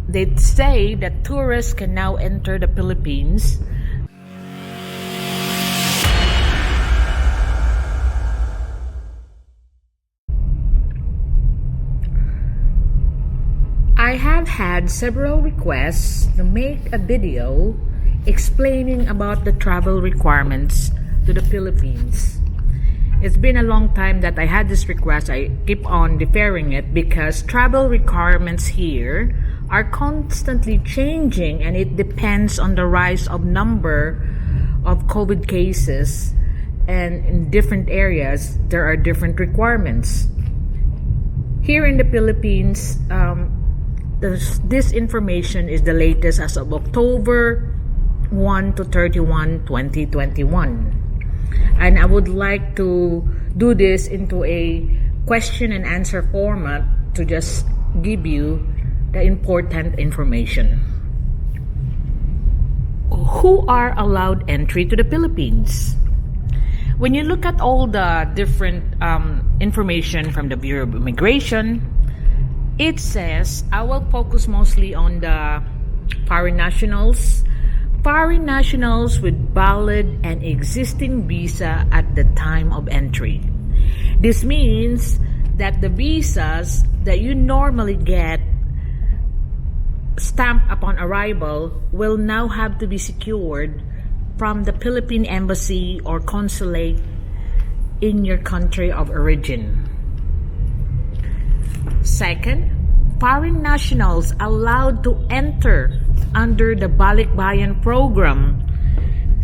They say that tourists can now enter the Philippines. I have had several requests to make a video explaining about the travel requirements to the Philippines. It's been a long time that I had this request. I keep on deferring it because travel requirements here are constantly changing, and it depends on the rise of number of COVID cases, and in different areas there are different requirements. Here in the Philippines, this information is the latest as of October 1 to 31, 2021. And I would like to do this into a question and answer format to just give you the important information. Who are allowed entry to the Philippines? When you look at all the different information from the Bureau of Immigration, it says, I will focus mostly on the foreign nationals with valid and existing visa at the time of entry. This means that the visas that you normally get stamped upon arrival will now have to be secured from the Philippine Embassy or Consulate in your country of origin. Second, foreign nationals allowed to enter under the Balikbayan program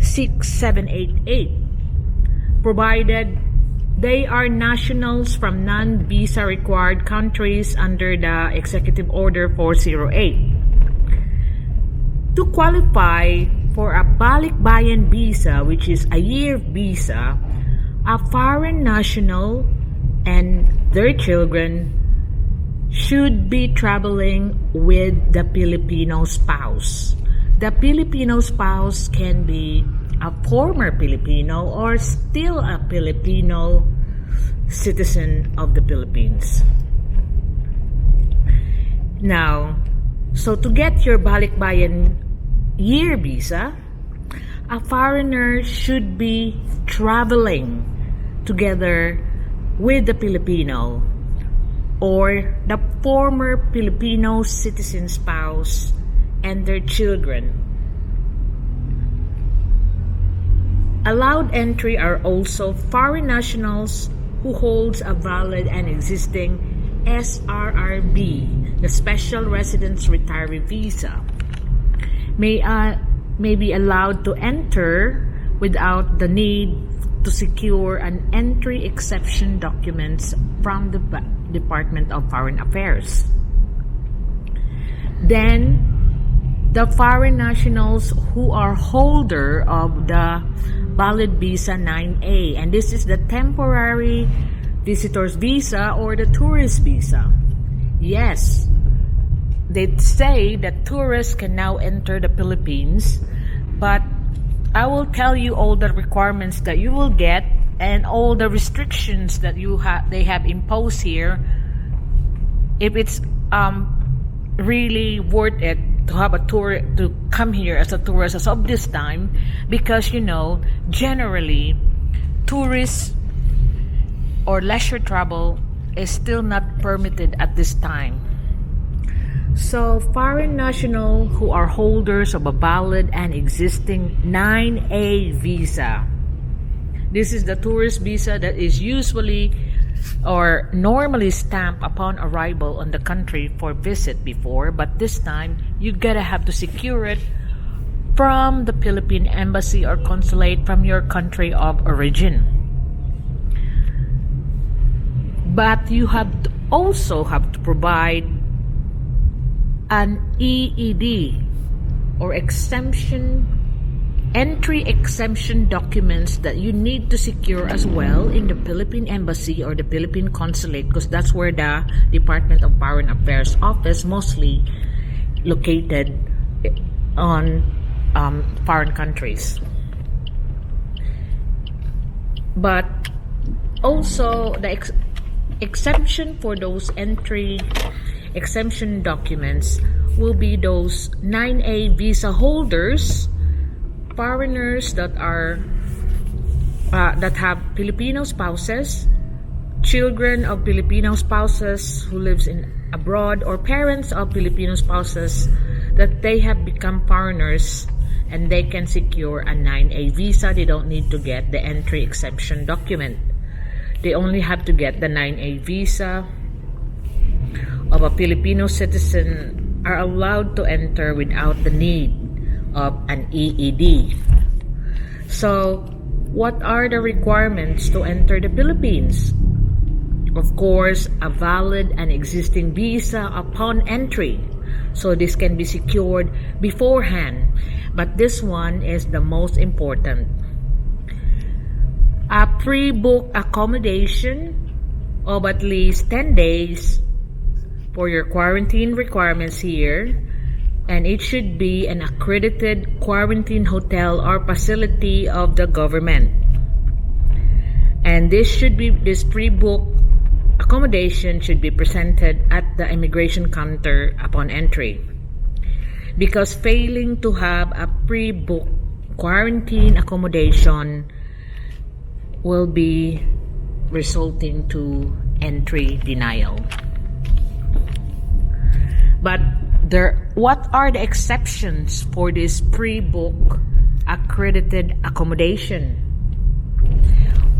6788, provided they are nationals from non-visa required countries under the Executive Order 408. To qualify for a Balikbayan visa, which is a year visa, a foreign national and their children should be traveling with the Filipino spouse. The Filipino spouse can be a former Filipino or still a Filipino citizen of the Philippines. Now, so to get your Balikbayan year visa, a foreigner should be traveling together with the Filipino or the former Filipino citizen spouse and their children. Allowed entry are also foreign nationals who holds a valid and existing SRRB, the Special Residence Retiree Visa, may be allowed to enter without the need to secure an entry exception documents from the Department of Foreign Affairs. Then, the foreign nationals who are holder of the valid visa 9A, and this is the temporary visitor's visa or the tourist visa. Yes, they say that tourists can now enter the Philippines, but I will tell you all the requirements that you will get and all the restrictions that they have imposed here, if it's really worth it to have a tour to come here as a tourist as of this time, because generally tourists or leisure travel is still not permitted at this time. So foreign nationals who are holders of a valid and existing 9A visa. This is the tourist visa that is usually or normally stamped upon arrival on the country for visit before, but this time you gotta have to secure it from the Philippine Embassy or Consulate from your country of origin. But you also have to provide an EED or entry exemption documents that you need to secure as well in the Philippine Embassy or the Philippine Consulate, because that's where the Department of Foreign Affairs office mostly located on foreign countries. But also the exemption for those entry exemption documents will be those 9A visa holders, foreigners that are that have Filipino spouses, children of Filipino spouses who lives in abroad, or parents of Filipino spouses that they have become foreigners and they can secure a 9A visa. They don't need to get the entry exemption document. They only have to get the 9A visa of a Filipino citizen are allowed to enter without the need of an EED. So, what are the requirements to enter the Philippines? Of course, a valid and existing visa upon entry. So this can be secured beforehand. But this one is the most important. A pre-book accommodation of at least 10 days for your quarantine requirements here. And it should be an accredited quarantine hotel or facility of the government. And this pre-book accommodation should be presented at the immigration counter upon entry. Because failing to have a pre-book quarantine accommodation will be resulting to entry denial. But what are the exceptions for this pre-book accredited accommodation?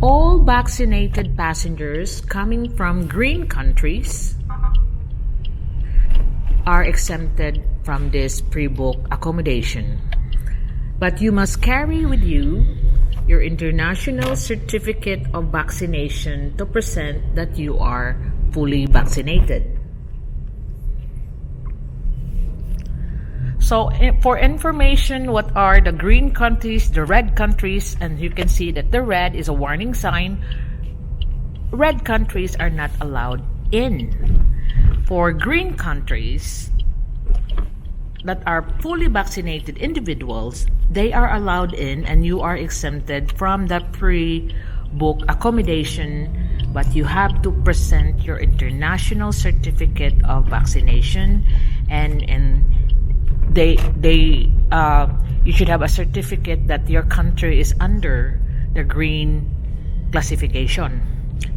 All vaccinated passengers coming from green countries are exempted from this pre-book accommodation. But you must carry with you your international certificate of vaccination to present that you are fully vaccinated. So for information, what are the green countries, the red countries, and you can see that the red is a warning sign. Red countries are not allowed in. For green countries that are fully vaccinated individuals, they are allowed in and you are exempted from the pre-book accommodation, but you have to present your international certificate of vaccination and you should have a certificate that your country is under the green classification.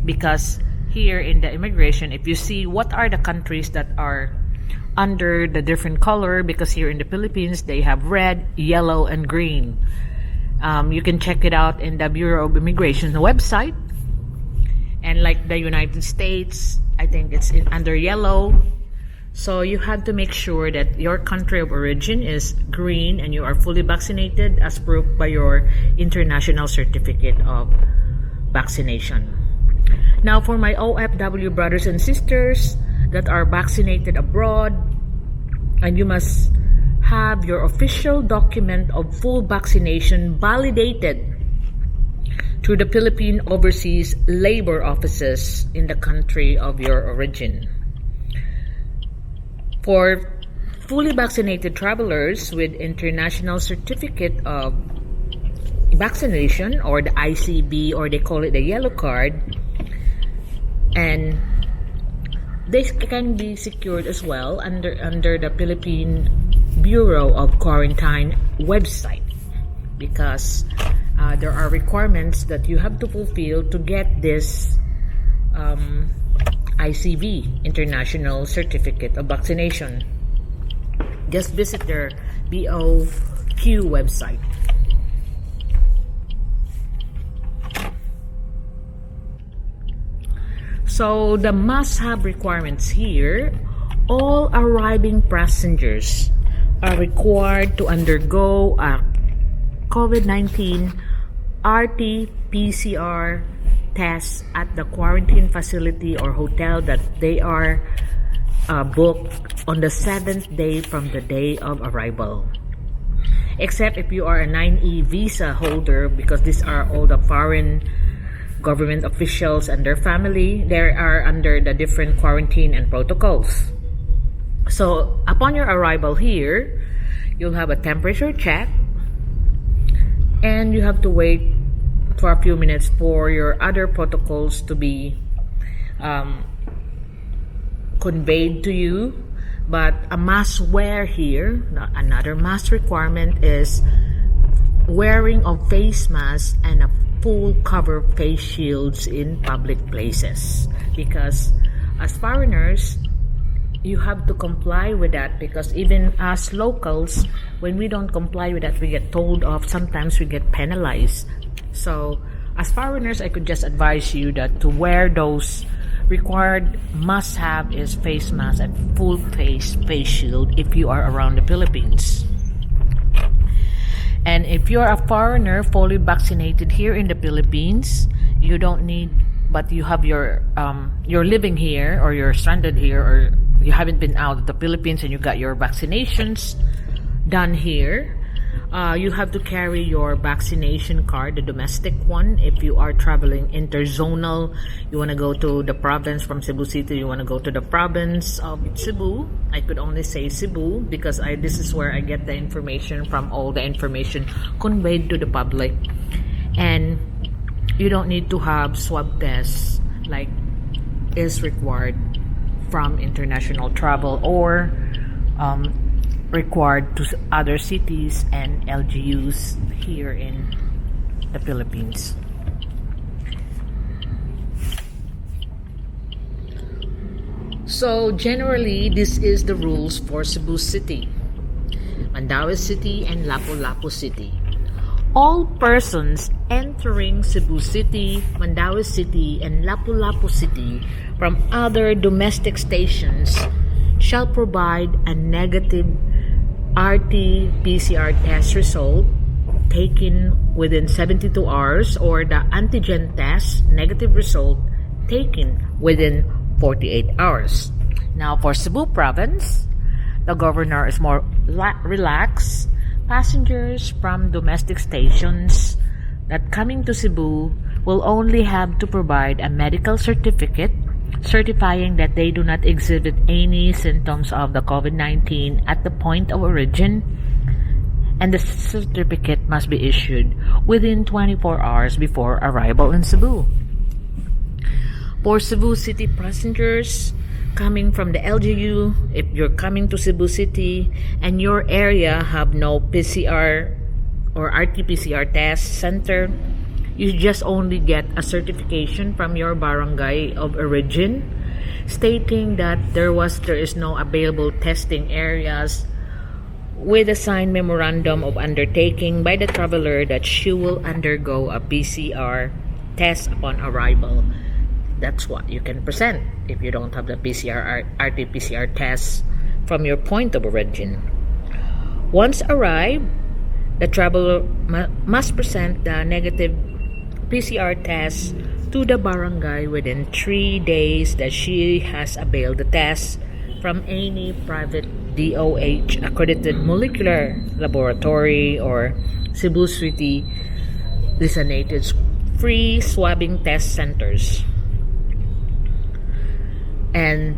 Because here in the immigration, if you see what are the countries that are under the different color, because here in the Philippines they have red, yellow, and green. You can check it out in the Bureau of Immigration website. And like the United States, I think it's under yellow. So you have to make sure that your country of origin is green and you are fully vaccinated as proved by your international certificate of vaccination. Now for my OFW brothers and sisters that are vaccinated abroad, and you must have your official document of full vaccination validated through the Philippine Overseas Labor Offices in the country of your origin. For fully vaccinated travelers with international certificate of vaccination, or the ICB, or they call it the yellow card, and this can be secured as well under the Philippine Bureau of Quarantine website, because there are requirements that you have to fulfill to get this ICV, International Certificate of Vaccination. Just visit their BOQ website. So the must-have requirements here, all arriving passengers are required to undergo a COVID-19 RT-PCR test at the quarantine facility or hotel that they are booked on the 7th day from the day of arrival. Except if you are a 9E visa holder, because these are all the foreign government officials and their family, they are under the different quarantine and protocols. So upon your arrival here, you'll have a temperature check and you have to wait for a few minutes for your other protocols to be conveyed to you But a must wear here, another must requirement is wearing of face masks and a full cover face shields in public places, because as foreigners you have to comply with that, because even as locals, when we don't comply with that, we get told off. Sometimes we get penalized. So as foreigners, I could just advise you that to wear those required must have is face mask and full face shield if you are around the Philippines. And if you're a foreigner fully vaccinated here in the Philippines, you don't need, but you have you're living here, or you're stranded here, or you haven't been out of the Philippines and you got your vaccinations done here, you have to carry your vaccination card, the domestic one. If you are traveling interzonal, you want to go to the province from Cebu City, you want to go to the province of Cebu. I could only say Cebu because this is where I get the information from, all the information conveyed to the public. And you don't need to have swab tests like is required from international travel, or required to other cities and LGUs here in the Philippines. So generally, this is the rules for Cebu City, Mandaue City, and Lapu-Lapu City. All persons entering Cebu City, Mandaue City, and Lapu-Lapu City from other domestic stations shall provide a negative RT-PCR test result taken within 72 hours, or the antigen test negative result taken within 48 hours. Now for Cebu province, the governor is more relaxed. Passengers from domestic stations that coming to Cebu will only have to provide a medical certificate certifying that they do not exhibit any symptoms of the COVID-19 at the point of origin, and the certificate must be issued within 24 hours before arrival in Cebu. For Cebu City passengers coming from the LGU, if you're coming to Cebu City and your area have no PCR or RT-PCR test center, you just only get a certification from your barangay of origin stating that there is no available testing areas, with a signed memorandum of undertaking by the traveler that she will undergo a PCR test upon arrival. That's what you can present if you don't have the RT-PCR test from your point of origin. Once arrived, the traveler must present the negative PCR test to the barangay within 3 days that she has availed the test from any private DOH accredited molecular laboratory or Cebu City designated free swabbing test centers. And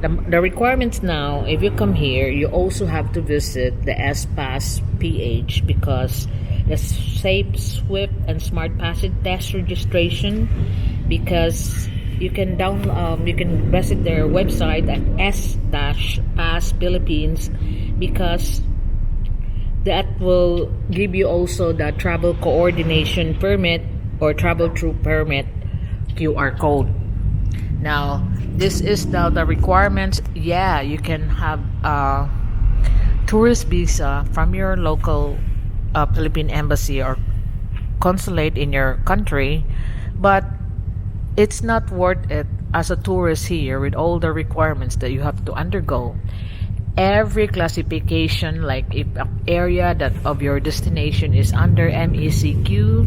the requirements now, if you come here, you also have to visit the S-Pass PH, because the Safe, Swift, and Smart Passage test registration, because you can visit their website at S-Pass Philippines, because that will give you also the travel coordination permit or travel through permit QR code. Now, this is the requirements. Yeah, you can have a tourist visa from your local Philippine embassy or consulate in your country, but it's not worth it as a tourist here with all the requirements that you have to undergo. Every classification, like if an area that of your destination is under MECQ,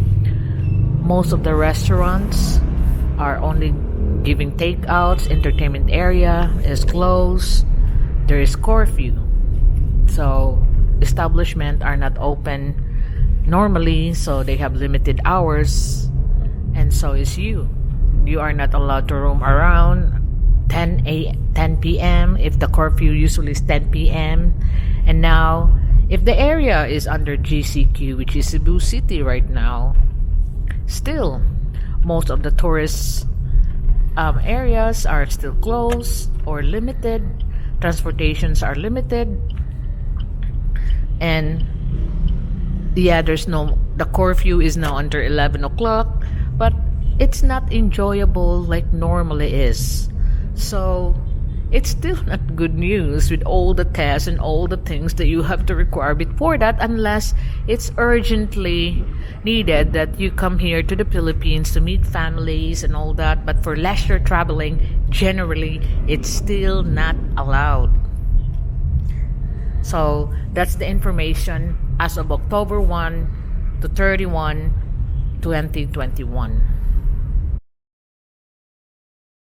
most of the restaurants are only giving takeouts, entertainment area is closed, there is curfew. So establishments are not open normally, so they have limited hours, and so is you. You are not allowed to roam around 10 p.m. if the curfew usually is 10 p.m. And now, if the area is under GCQ, which is Cebu City right now, still most of the tourist areas are still closed or limited. transportations are limited, and yeah, the curfew is now under 11 o'clock, but it's not enjoyable like normally is. So it's still not good news with all the tests and all the things that you have to require before that, unless it's urgently needed that you come here to the Philippines to meet families and all that. But for leisure traveling, generally, it's still not allowed. So that's the information as of October 1 to 31, 2021.